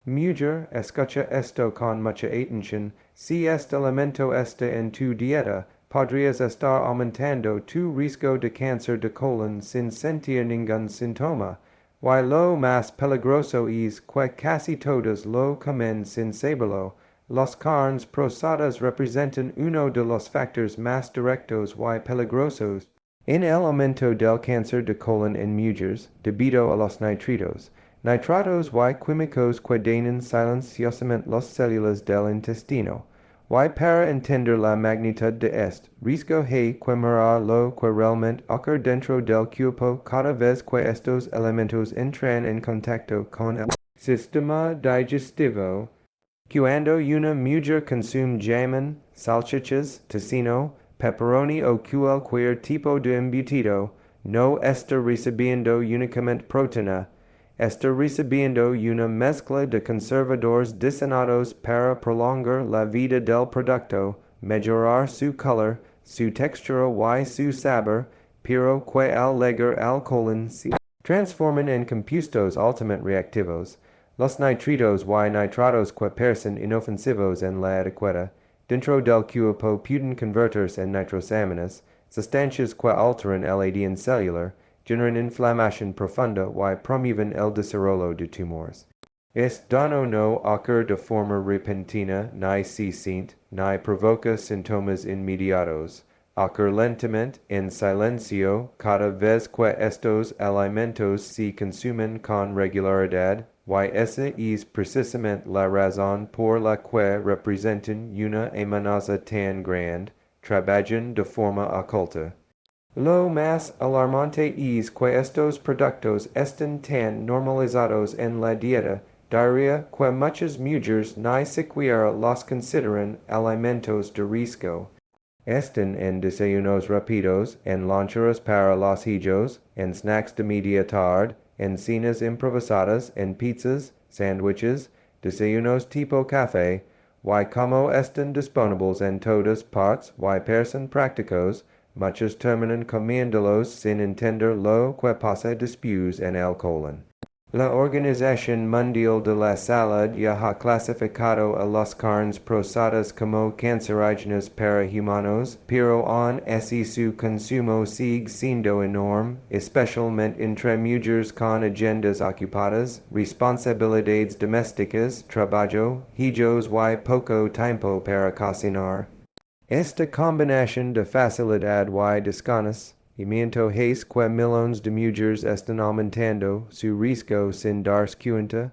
Mujer, escucha esto con mucha atención, si este alimento está en tu dieta, podrías estar aumentando tu riesgo de cáncer de colon sin sentir ningún síntoma. Y lo más peligroso es que casi todos lo comen sin saberlo. Las carnes procesadas representan uno de los factores más directos y peligrosos en el aumento del cáncer de colon en mujeres, debido a los nitritos. Nitratos y químicos que dañan silenciosamente las células del intestino. Y para entender la magnitud de este riesgo hay que mirar lo que realmente ocurre dentro del cuerpo cada vez que estos elementos entran en contacto con el sistema digestivo. Cuando una mujer consume jamón, salchichas, tocino, pepperoni o cualquier tipo de embutido, no está recibiendo únicamente proteína, está recibiendo una mezcla de conservadores diseñados para prolongar la vida del producto, mejorar su color, su textura y su sabor, pero que al llegar al colon se transforman en compuestos altamente reactivos. Los nitritos y nitratos que parecen inofensivos en la etiqueta, dentro del cuerpo pueden convertirse en nitrosáminas, sustancias que alteran el ADN celular, generan inflamación profunda y promueven el desarrollo de tumores. Este daño no ocurre de forma repentina ni cesante, ni provoca síntomas inmediatos. Ocurre lentamente, en silencio, cada vez que estos alimentos se consumen con regularidad, y esa es precisamente la razón por la que representan una amenaza tan grande, trabajan de forma oculta. Lo más alarmante es que estos productos están tan normalizados en la dieta diaria que muchas mujeres ni siquiera los consideran alimentos de riesgo. Están en desayunos rápidos, en loncheras para los hijos, en snacks de media tarde, en cenas improvisadas, en pizzas, sándwiches, desayunos tipo café, y como están disponibles en todas partes y parecen prácticos, muchos terminan comiéndolos sin entender lo que pasa después en el colon. La Organización Mundial de la Salud ya ha clasificado a las carnes procesadas como cancerígenas para humanos, pero aún así su consumo sigue siendo enorme, especialmente entre mujeres con agendas ocupadas, responsabilidades domésticas, trabajo, hijos y poco tiempo para cocinar. Esta combinación de facilidad y desconocimiento hace que millones de mujeres estén aumentando su riesgo sin darse cuenta.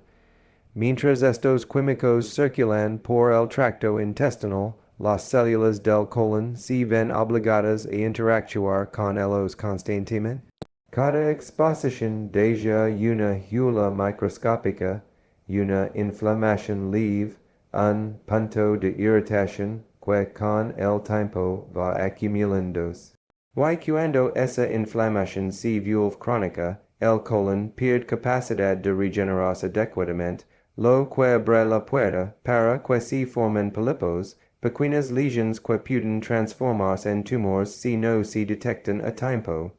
Mientras estos químicos circulan por el tracto intestinal, las células del colon se ven obligadas a interactuar con ellos constantemente. Cada exposición deja una huella microscópica, una inflamación leve, un punto de irritación que con el tiempo va acumulándose. Y cuando esa inflamación se vuelve crónica, el colon pierde capacidad de regenerarse adecuadamente, lo que abre la puerta para que se formen pólipos, pequeñas lesiones que pueden transformarse en tumores si no se detectan a tiempo.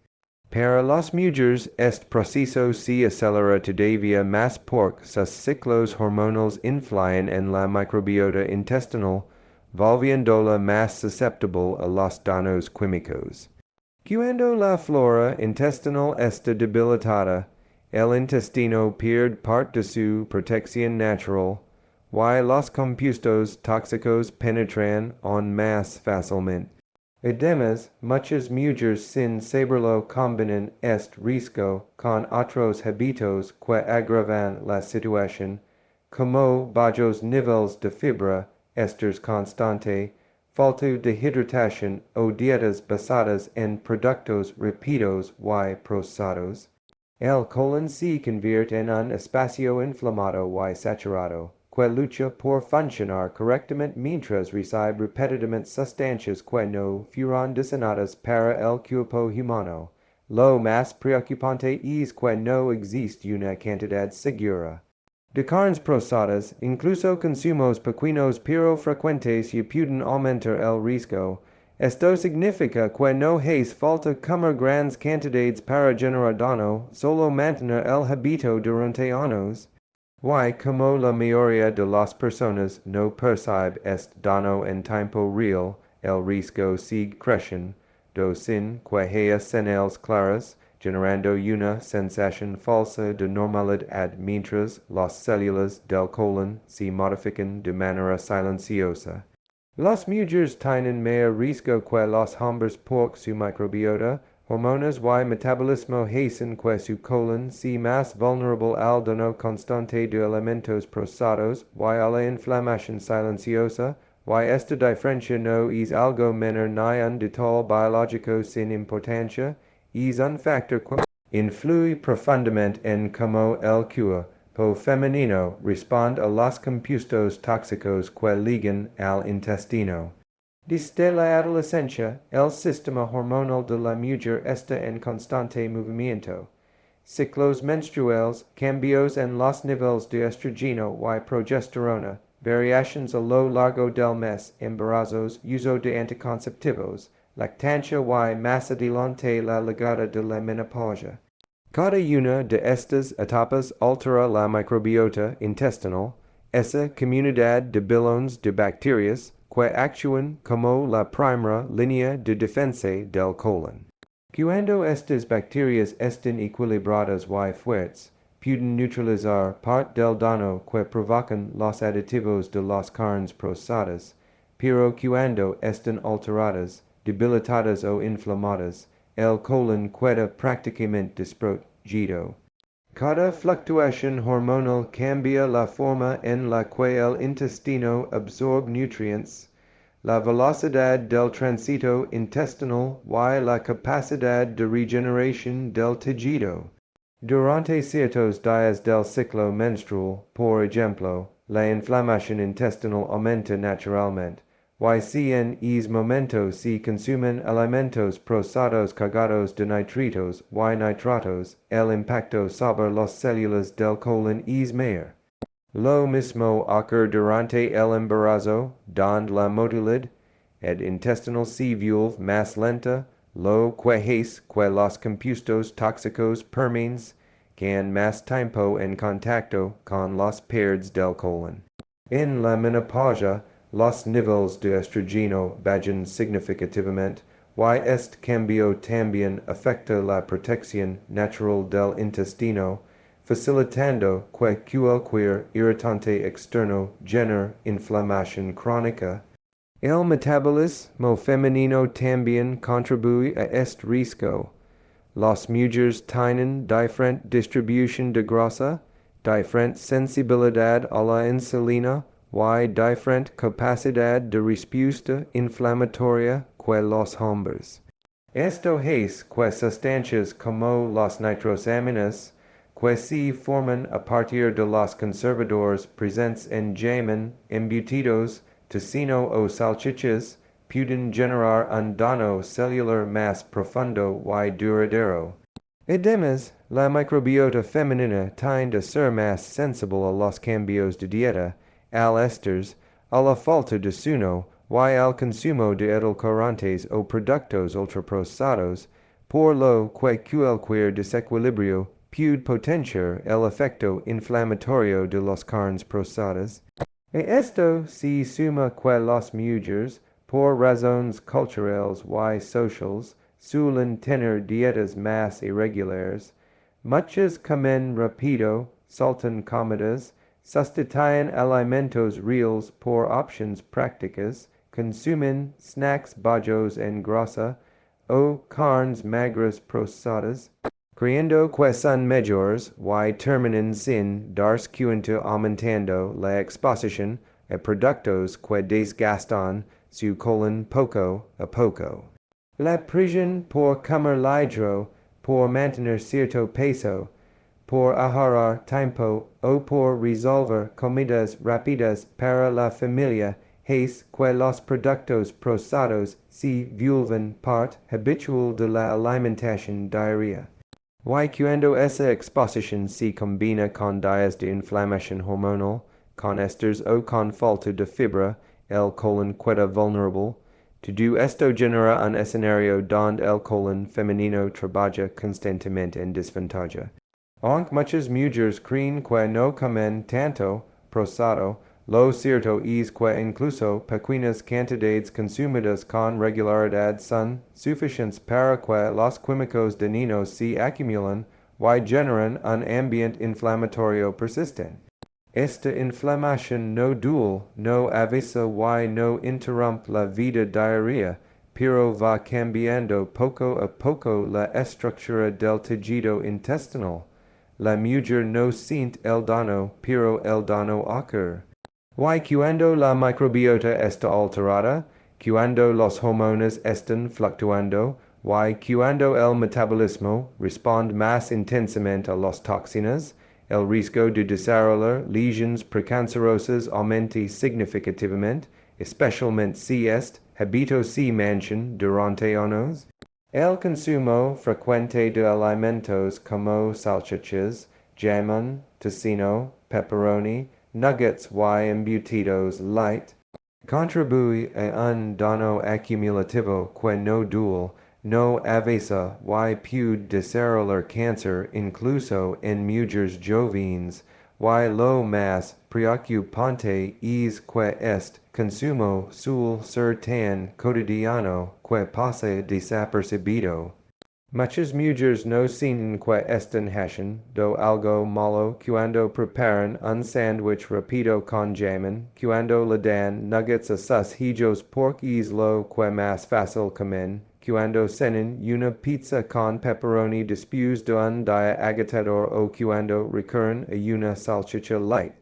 Para las mujeres, este proceso se acelera todavía más porque sus ciclos hormonales influyen en la microbiota intestinal, volviéndola más susceptible a los daños químicos. Cuando la flora intestinal está debilitada, el intestino pierde parte de su protección natural, y los compuestos tóxicos penetran aún más fácilmente. Además, muchas mujeres sin saberlo combinan este riesgo con otros hábitos que agravan la situación, como bajos niveles de fibra, estrés constante, falta de hidratación o dietas basadas en productos rápidos y procesados. El colon se convierte en un espacio inflamado y saturado, que lucha por funcionar correctamente mientras recibe repetidamente sustancias que no fueron diseñadas para el cuerpo humano. Lo más preocupante es que no existe una cantidad segura de carnes procesadas, incluso consumos pequeños pero frecuentes y pueden aumentar el riesgo. Esto significa que no hace falta comer grandes cantidades para generar daño, solo mantener el hábito durante años. Y como la mayoría de las personas no percibe est dano en tiempo real, el riesgo sigue crecen, do sin que señales claras, generando una sensación falsa de normalidad mientras las células del colon se modifican de manera silenciosa. Las mujeres tienen mayor riesgo que los hombres por su microbiota, hormonas y metabolismo hacen que su colon sea más vulnerable al daño constante de alimentos procesados y a la inflamación silenciosa, y esta diferencia no es algo menor ni un detalle biológico sin importancia, es un factor que influye profundamente en cómo el cuerpo femenino responde a los compuestos tóxicos que ligan al intestino. Desde la adolescencia, el sistema hormonal de la mujer está en constante movimiento. Ciclos menstruales, cambios en los niveles de estrogeno y progesterona, variaciones a lo largo del mes, embarazos, uso de anticonceptivos, lactancia y más adelante la llegada de la menopausia. Cada una de estas etapas altera la microbiota intestinal, esa comunidad de bilones de bacterias que actúan como la primera línea de defensa del colon. Cuando estas bacterias estén equilibradas y fuertes, pueden neutralizar parte del daño que provocan los aditivos de las carnes procesadas, pero cuando estén alteradas, debilitadas o inflamadas, el colon queda prácticamente desprotegido. Cada fluctuación hormonal cambia la forma en la que el intestino absorbe nutrientes, la velocidad del tránsito intestinal y la capacidad de regeneración del tejido. Durante ciertos días del ciclo menstrual, por ejemplo, la inflamación intestinal aumenta naturalmente, y si en ese momento se consumen alimentos procesados cargados de nitritos y nitratos, el impacto sobre las células del colon es mayor. Lo mismo ocurre durante el embarazo, donde la motilidad intestinal se vuelve más lenta, lo que hace que los compuestos tóxicos permanezcan más tiempo en contacto con las paredes del colon. En la menopausia, los niveles de estrogeno bajan significativamente, y este cambio también afecta la protección natural del intestino, facilitando que cualquier irritante externo genere inflamación crónica. El metabolismo femenino también contribuye a este riesgo. Las mujeres tienen diferente distribución de grasa, diferente sensibilidad a la insulina, y diferente capacidad de respuesta inflamatoria que los hombres. Esto hace que sustancias como los nitrosamines, que se forman a partir de los conservadores presentes en jamón, embutidos, tocino o salchichas, pueden generar un daño celular más profundo y duradero. Además, la microbiota femenina tiende a ser más sensible a los cambios de dieta, al estrés, a la falta de sueño y al consumo de edulcorantes o productos ultraprocesados, por lo que cualquier desequilibrio puede potenciar el efecto inflamatorio de las carnes procesadas. A esto se suma que las mujeres, por razones culturales y sociales, suelen tener dietas más irregulares. Muchas comen rápido, saltan comidas, sustituyen alimentos reales por opciones prácticas, consumen snacks bajos en grasa o carnes magras procesadas, creyendo que son mejores y terminan sin darse cuenta aumentando la exposición a productos que desgastan su colon poco a poco. La presión por comer ligero, por mantener cierto peso, por ahorrar tiempo o por resolver comidas rápidas para la familia hace que los productos procesados se vuelvan parte habitual de la alimentación diaria. Y cuando esa exposición se combina con días de inflamación hormonal, con estrés o con falta de fibra, el colon queda vulnerable. Todo esto genera un escenario donde el colon femenino trabaja constantemente en desventaja. Onc muchas mujeres creen que no comen tanto procesado, lo cierto es que incluso pequeñas cantidades consumidas con regularidad son suficientes para que los químicos dañinos se acumulen y generan un ambiente inflamatorio persistente. Esta inflamación no dura, no avisa y no interrumpe la vida diaria, pero va cambiando poco a poco la estructura del tejido intestinal. La mujer no siente el daño, pero el daño ocurre. Y cuando la microbiota está alterada, cuando los hormonas están fluctuando, y cuando el metabolismo responde más intensamente a las toxinas, el riesgo de desarrollar lesiones precancerosas aumenta significativamente, especialmente si este hábito se mantiene durante años. El consumo frecuente de alimentos como salchichas, jamón, tocino, pepperoni, nuggets y embutidos light contribuye a un daño acumulativo que no dura, no avisa y puede desarrollar cáncer incluso en mujeres jóvenes, y lo más preocupante es que este consumo suele ser tan cotidiano que pasa desapercibido. Muchas mujeres no sienten que están haciendo algo malo cuando preparan un sándwich rápido con jamón, cuando le dan nuggets a sus hijos porque es lo que más fácil comen, cuando cenan una pizza con pepperoni después de un día agotador o cuando recurren a una salchicha light.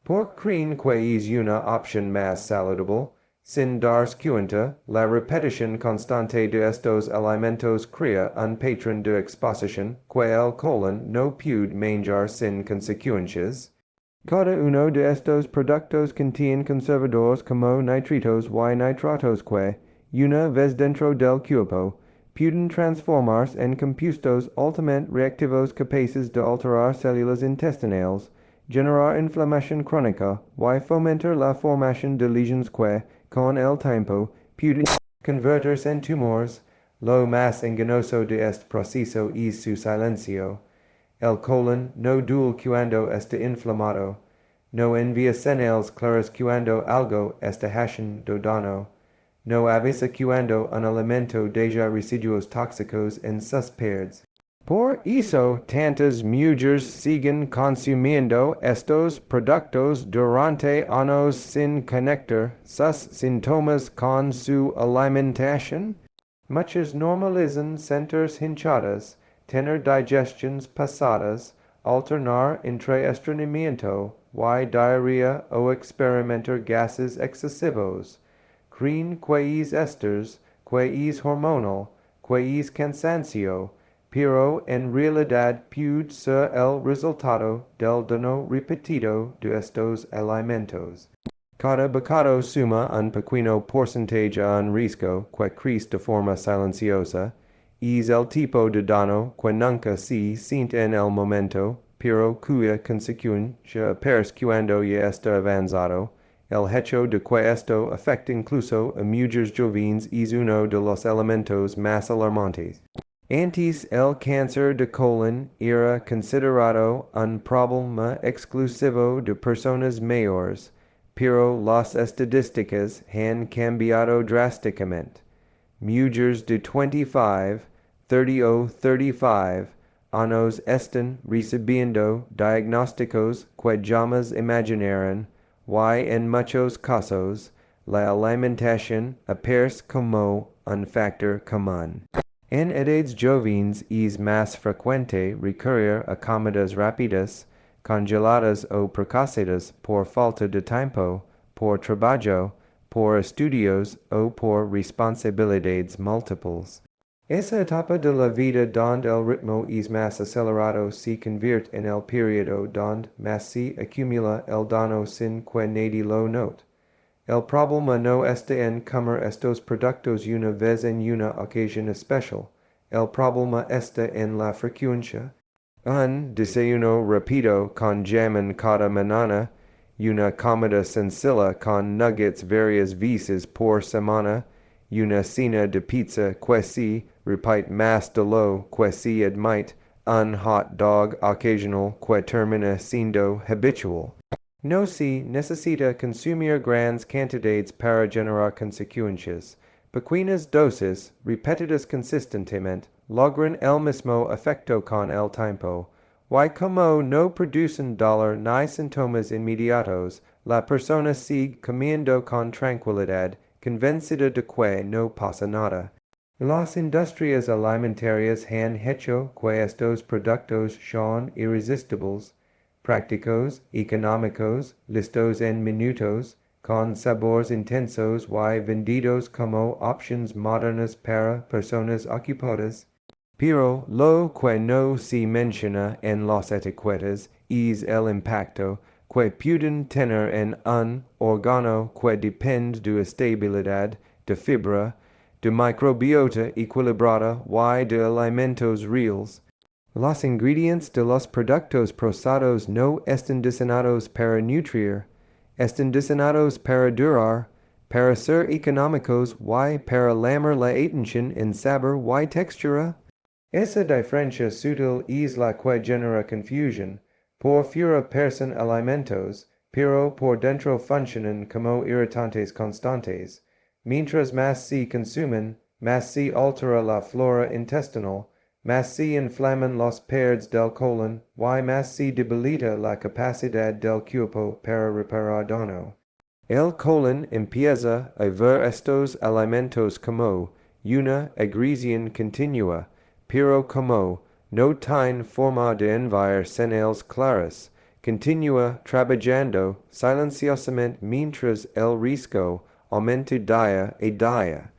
Porque creen que es una opción más saludable. Sin darse cuenta, la repetición constante de estos alimentos crea un patrón de exposición que el colon no puede manejar sin consecuencias. Cada uno de estos productos contiene conservadores como nitritos y nitratos que, una vez dentro del cuerpo, pueden transformarse en compuestos altamente reactivos capaces de alterar células intestinales, generar inflamación crónica y fomentar la formación de lesiones que, con el tiempo, pueden convertirse en tumores. Lo más engañoso de este proceso es su silencio. El colon no duele cuando está inflamado. No envía señales claras cuando algo está haciendo daño. No avisa cuando un alimento deja residuos tóxicos en sus paredes. Por eso, tantas mujeres siguen consumiendo estos productos durante años sin conectar sus síntomas con su alimentación. Muchas normalizan sentirse hinchadas, tener digestions pasadas, alternar entre estreñimiento y diarrea o experimentar gases excesivos. Creen que es estrés, que es hormonal, que es cansancio, pero en realidad puede ser el resultado del daño repetido de estos alimentos. Cada bocado suma un pequeño porcentaje a un riesgo que crece de forma silenciosa. Es el tipo de daño que nunca se siente en el momento, pero cuya consecuencia aparece cuando ya está avanzado. El hecho de que esto afecte incluso a mujeres jóvenes es uno de los elementos más alarmantes. Antes el cáncer de colon era considerado un problema exclusivo de personas mayores, pero las estadísticas han cambiado drásticamente. Mujeres de 25, 30 o 35 años están recibiendo diagnósticos que jamás imaginaron, y en muchos casos, la alimentación aparece como un factor común. En edades jóvenes es más frecuente recurrir a comidas rápidas, congeladas o processadas por falta de tiempo, por trabajo, por estudios o por responsabilidades múltiples. Esa etapa de la vida donde el ritmo es más acelerado se convierte en el periodo donde más se acumula el daño sin que nadie lo note. El problema no está en comer estos productos una vez en una ocasión especial. El problema está en la frecuencia. Un desayuno rápido con jamón cada mañana, una comida sencilla con nuggets varias veces por semana, una cena de pizza que se repite más de lo que se admite, un hot dog occasional que termina siendo habitual. No se necesita consumir grandes cantidades para generar consecuencias. Pequeñas dosis, repetidas consistentemente, logran el mismo efecto con el tiempo. Y como no producen dolor ni síntomas inmediatos, la persona sigue comiendo con tranquilidad, convencida de que no pasa nada. Las industrias alimentarias han hecho que estos productos son irresistibles, prácticos, económicos, listos en minutos, con sabores intensos y vendidos como opciones modernas para personas ocupadas. Pero lo que no se menciona en las etiquetas es el impacto que pueden tener en un órgano que depende de estabilidad, de fibra, de microbiota equilibrada y de alimentos reales. Los ingredientes de los productos procesados no están diseñados para nutrir, están diseñados para durar, para ser económicos y para llamar la atención en sabor y textura. Esa diferencia sutil es la que genera confusión. Por fuera parecen alimentos, pero por dentro funcionan como irritantes constantes. Mientras más se consumen, más se altera la flora intestinal, más se inflaman las paredes del colon y más se debilita la capacidad del cuerpo para reparar daño. El colon empieza a ver estos alimentos como una agresión continua, pero como no tiene forma de enviar señales claras, continúa trabajando silenciosamente mientras el riesgo aumenta día a día.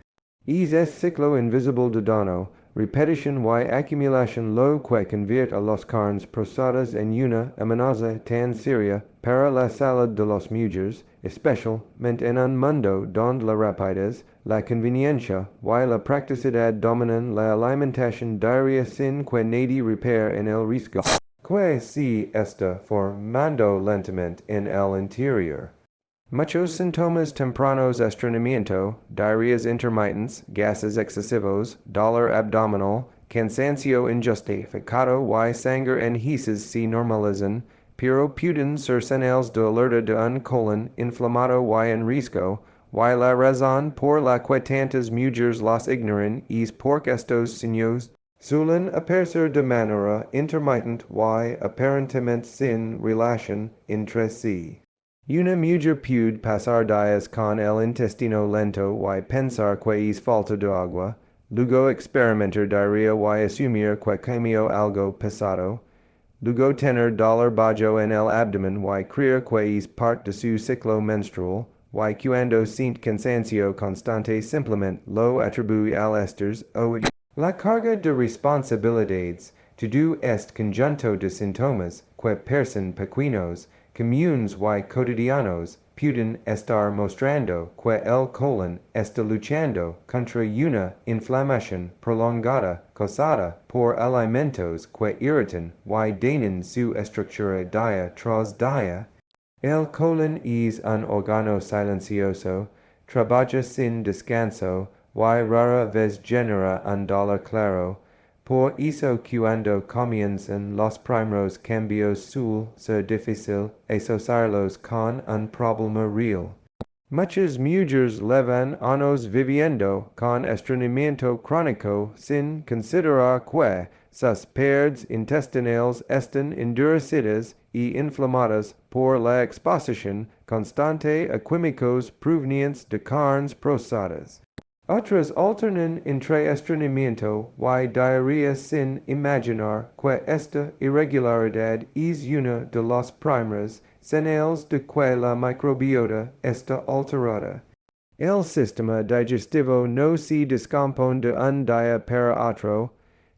Es este ciclo invisible de daño, repetición y acumulación lo que convierte a las carnes procesadas en una amenaza tan seria para la salud de las mujeres, especialmente en un mundo donde la rapidez, la conveniencia y la practicidad dominan la alimentación diaria sin que nadie repare en el riesgo que se está formando lentamente en el interior. Muchos síntomas tempranos: estreñimiento, diarreas intermitentes, gases excesivos, dolor abdominal, cansancio injustificado y sangre en heces se normalizan, pero pueden ser señales de alerta de un colon inflamado y en riesgo, y la razón por la que tantas mujeres las ignoran es porque estos signos suelen aparecer de manera intermitente y aparentemente sin relación entre sí. Una mujer puede pasar días con el intestino lento y pensar que es falta de agua, luego experimentar diarrea y asumir que comió algo pesado, luego tener dolor bajo en el abdomen y creer que es parte de su ciclo menstrual, y cuando siente cansancio constante simplemente lo atribuye al estrés o la carga de responsabilidades. Todo este conjunto de síntomas que parecen pequeños, comunes y cotidianos, pueden estar mostrando que el colon está luchando contra una inflamación prolongada causada por alimentos que irritan y dañan su estructura día tras día. El colon es un órgano silencioso, trabaja sin descanso y rara vez genera un dolor claro. Por eso cuando comienzan los primeros cambios suele ser difícil asociarlos con un problema real. Muchas mujeres llevan años viviendo con estreñimiento crónico sin considerar que sus paredes intestinales están endurecidas y inflamadas por la exposición constante a químicos provenientes de carnes procesadas. Otras alternan entre estreñimiento y diarrea sin imaginar que esta irregularidad es una de las primeras señales de que la microbiota está alterada. El sistema digestivo no se descompone de un día para otro,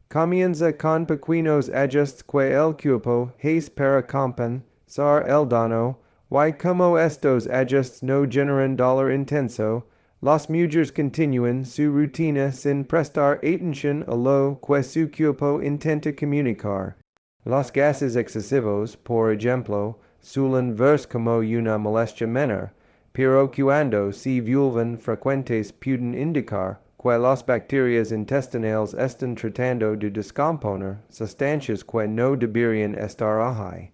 comienza con pequeños ajustes que el cuerpo hace para compensar el daño, y como estos ajustes no generan dolor intenso, las mujeres continúan su rutina sin prestar atención a lo que su cuerpo intenta comunicar. Los gases excesivos, por ejemplo, suelen verse como una molestia menor, pero cuando se vuelven frecuentes pueden indicar que las bacterias intestinales están tratando de descomponer sustancias que no deberían estar ahí.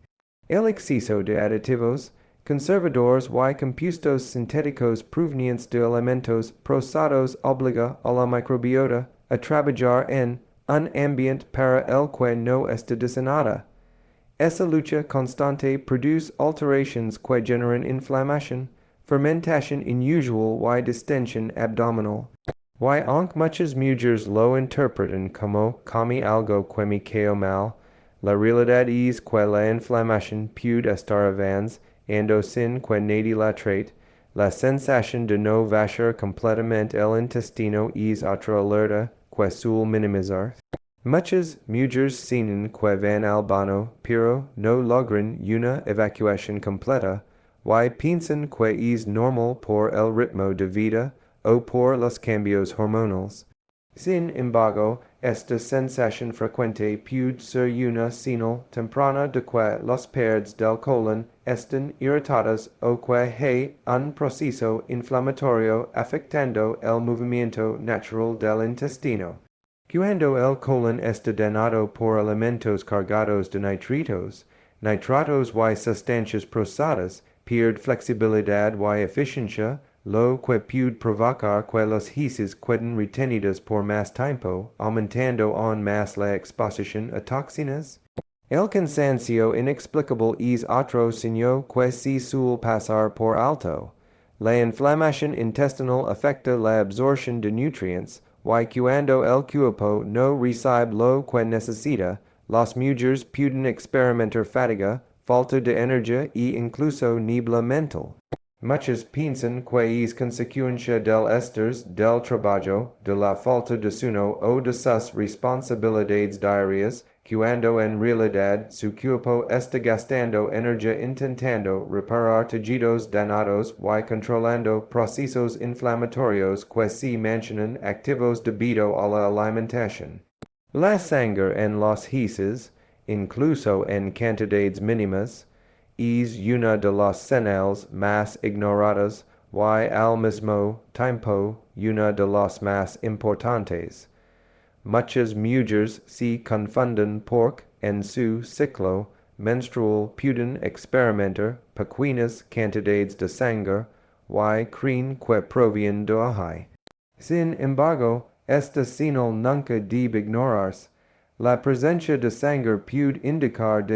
El exceso de aditivos, conservadores y compuestos sintéticos provenientes de alimentos procesados obliga a la microbiota a trabajar en un ambiente para el que no está diseñada. Esa lucha constante produce alterations que generan inflamación, fermentation inusual y distension abdominal. Y aunque muchas mujeres lo interpretan como comí algo que me cayó mal, la realidad es que la inflamación puede estar avance ando sin que nadie la trate. La sensación de no vaciar completamente el intestino es otra alerta que suele minimizar. Muchas mujeres sienten que van al baño, pero no logran una evacuación completa, y piensan que es normal por el ritmo de vida o por los cambios hormonales. Sin embargo, esta sensación frecuente puede ser una señal temprana de que las paredes del colon están irritadas o que hay un proceso inflamatorio afectando el movimiento natural del intestino. Cuando el colon está dañado por alimentos cargados de nitritos, nitratos y sustancias procesadas, pierde flexibilidad y eficiencia, lo que puede provocar que las heces queden retenidas por más tiempo, aumentando aún más la exposición a toxinas. El cansancio inexplicable es otro signo que se suele pasar por alto. La inflamación intestinal afecta la absorción de nutrientes, y cuando el cuerpo no recibe lo que necesita, las mujeres pueden experimentar fatiga, falta de energía e incluso niebla mental. Muchas piensan que es consecuencia del estrés del trabajo, de la falta de sueño o de sus responsabilidades diarias, cuando en realidad su cuerpo está gastando energía intentando reparar tejidos dañados y controlando procesos inflamatorios que se mantienen activos debido a la alimentación. La sangre en las heces, incluso en cantidades mínimas, es una de las señales más ignoradas y al mismo tiempo una de las más importantes. Muchas mujeres se confunden porque en su ciclo menstrual pueden experimentar pequeñas cantidades de sangre y creen que provienen de ahí. Sin embargo, esta señal nunca debe ignorarse. La presencia de sangre puede indicar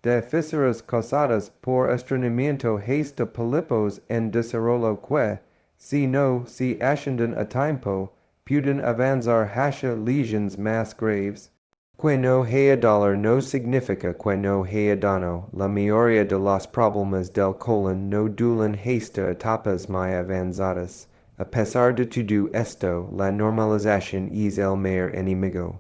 de fisuras causadas por estreñimiento hasta pólipos en desarrollo que, si no se atienden a tiempo, pueden avanzar hacia lesiones más graves. Que no haya dolor no significa que no haya daño. La mayoría de los problemas del colon no duran hasta etapas muy avanzadas. A pesar de todo esto, la normalización es el mayor enemigo.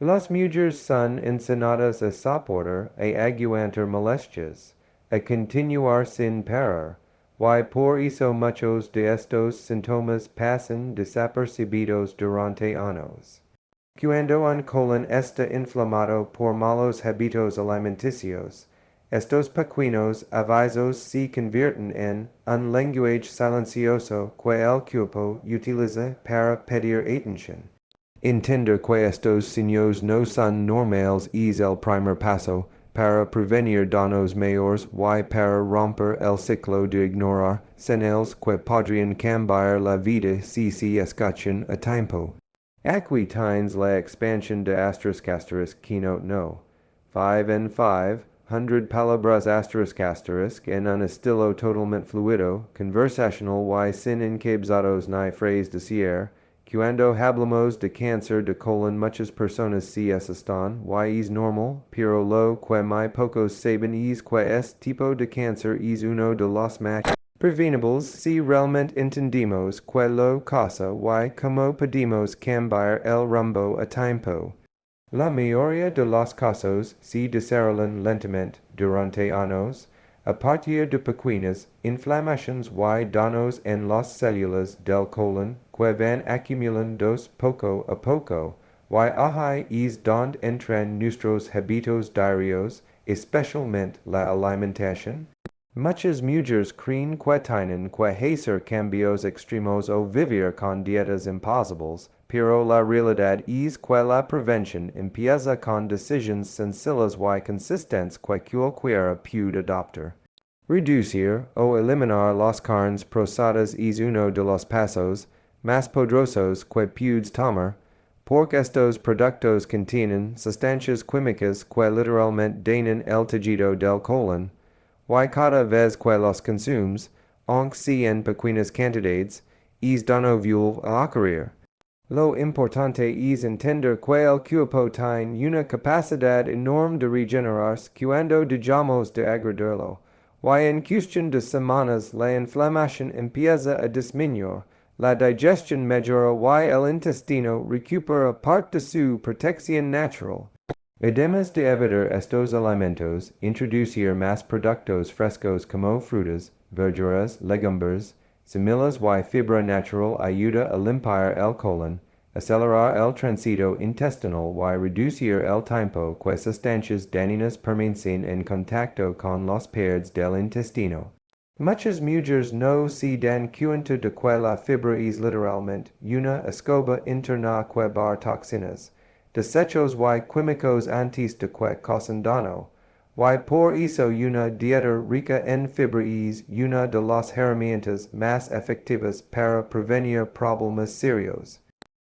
Las mujeres son enseñadas a soportar y aguantar molestias, a continuar sin parar, y por eso muchos de estos síntomas pasan desapercibidos durante años. Cuando un colon está inflamado por malos hábitos alimenticios, estos pequeños avisos se convierten en un lenguaje silencioso que el cuerpo utiliza para pedir atención. Entender que estos signos no son normales es el primer paso para prevenir daños mayores y para romper el ciclo de ignorar señales que podrían cambiar la vida si se escuchan a tiempo. Aquí tienes la expansión de ** keynote no. 5 en 500 palabras ** en un estilo totalmente fluido, conversational y sin encabezados ni frases de cierre. Cuando hablamos de cáncer de colon muchas personas se asustan y es normal, pero lo que muy pocos saben es que este tipo de cáncer es uno de los más prevenibles si realmente entendemos que lo causa y cómo podemos cambiar el rumbo a tiempo. La mayoría de los casos se desarrollan lentamente durante años, a partir de pequeñas inflamaciones y daños en las células del colon que van acumulándose poco a poco, y ahí es donde entran nuestros hábitos diarios, especialmente la alimentación. Muchas mujeres creen que tienen que hacer cambios extremos o vivir con dietas imposibles, pero la realidad es que la prevención empieza con decisiones sencillas y consistentes que cualquiera puede adoptar. Reducir o eliminar las carnes procesadas es uno de los pasos más poderosos que puedes tomar, porque estos productos contienen sustancias químicas que literalmente dañan el tejido del colon, y cada vez que los consumes, aunque sea en pequeñas cantidades, es dañino a ocurrir. Lo importante es entender que el cuerpo tiene una capacidad enorme de regenerarse cuando dejamos de agredirlo, y en cuestión de semanas la inflamación empieza a disminuir, la digestión mejora y el intestino recupera parte de su protección natural. Además de evitar estos alimentos, introducir más productos frescos como frutas, verduras, legumbres, semillas y fibra natural ayuda a limpiar el colon, acelerar el tránsito intestinal y reducir el tiempo que sustancias dañinas permanecen en contacto con las paredes del intestino. Muchas mujeres no se dan cuenta de que la fibra es literalmente una escoba interna que barre toxinas, desechos y químicos antes de que causen daño, y por eso una dieta rica en fibra es una de las herramientas más efectivas para prevenir problemas serios.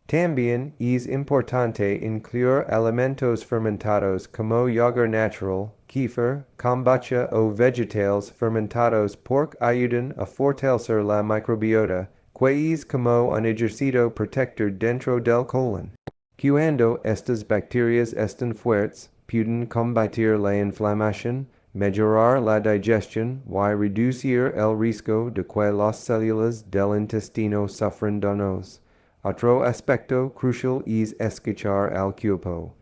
También es importante incluir alimentos fermentados como yogur natural, kefir, kombucha o vegetales fermentados porque ayudan a fortalecer la microbiota, que es como un ejercicio protector dentro del colon. Cuando estas bacterias están fuertes, pueden combatir la inflamación, mejorar la digestión y reducir el riesgo de que las células del intestino sufran daños. Otro aspecto crucial es escuchar al cuerpo.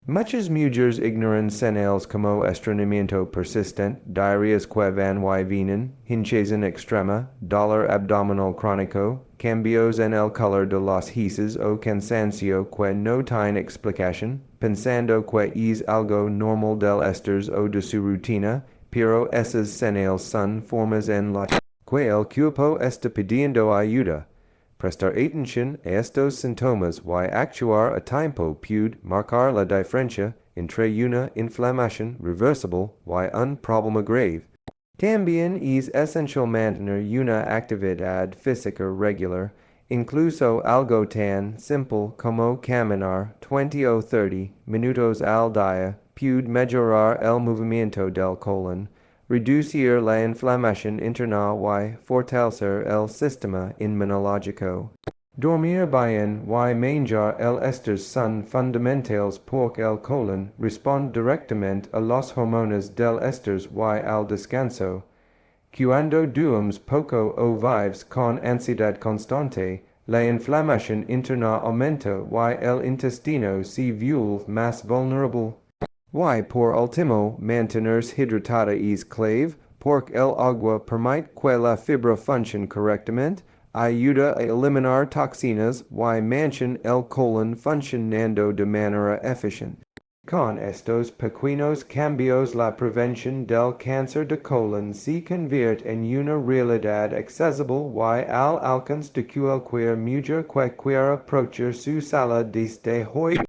Muchas mujeres ignoran señales como estreñimiento persistente, diarreas que van y vienen, hinchazón extrema, dolor abdominal crónico, cambios en el color de las heces o cansancio que no tienen explicación, pensando que es algo normal del estrés o de su rutina, pero esas señales son formas en la que el cuerpo está pidiendo ayuda. Prestar atención a estos síntomas y actuar a tiempo puede marcar la diferencia entre una inflamación reversible y un problema grave. También es esencial mantener una actividad física regular, incluso algo tan simple como caminar 20 o 30 minutos al día puede mejorar el movimiento del colon, reducir la inflamación interna y fortalecer el sistema inmunológico. Dormir bien y manjar el estos son fundamentales porque el colon responde directamente a las hormonas del estrés y al descanso. Cuando duermes poco o vives con ansiedad constante, la inflamación interna aumenta y el intestino se vuelve más vulnerable. Y por último, mantenerse hidratada es clave, porque el agua permite que la fibra funcione correctamente, ayuda a eliminar toxinas y mantiene el colon funcionando de manera eficiente. Con estos pequeños cambios la prevención del cáncer de colon se convierte en una realidad accesible y al alcance de cualquier mujer que quiera aprovechar su salud desde hoy.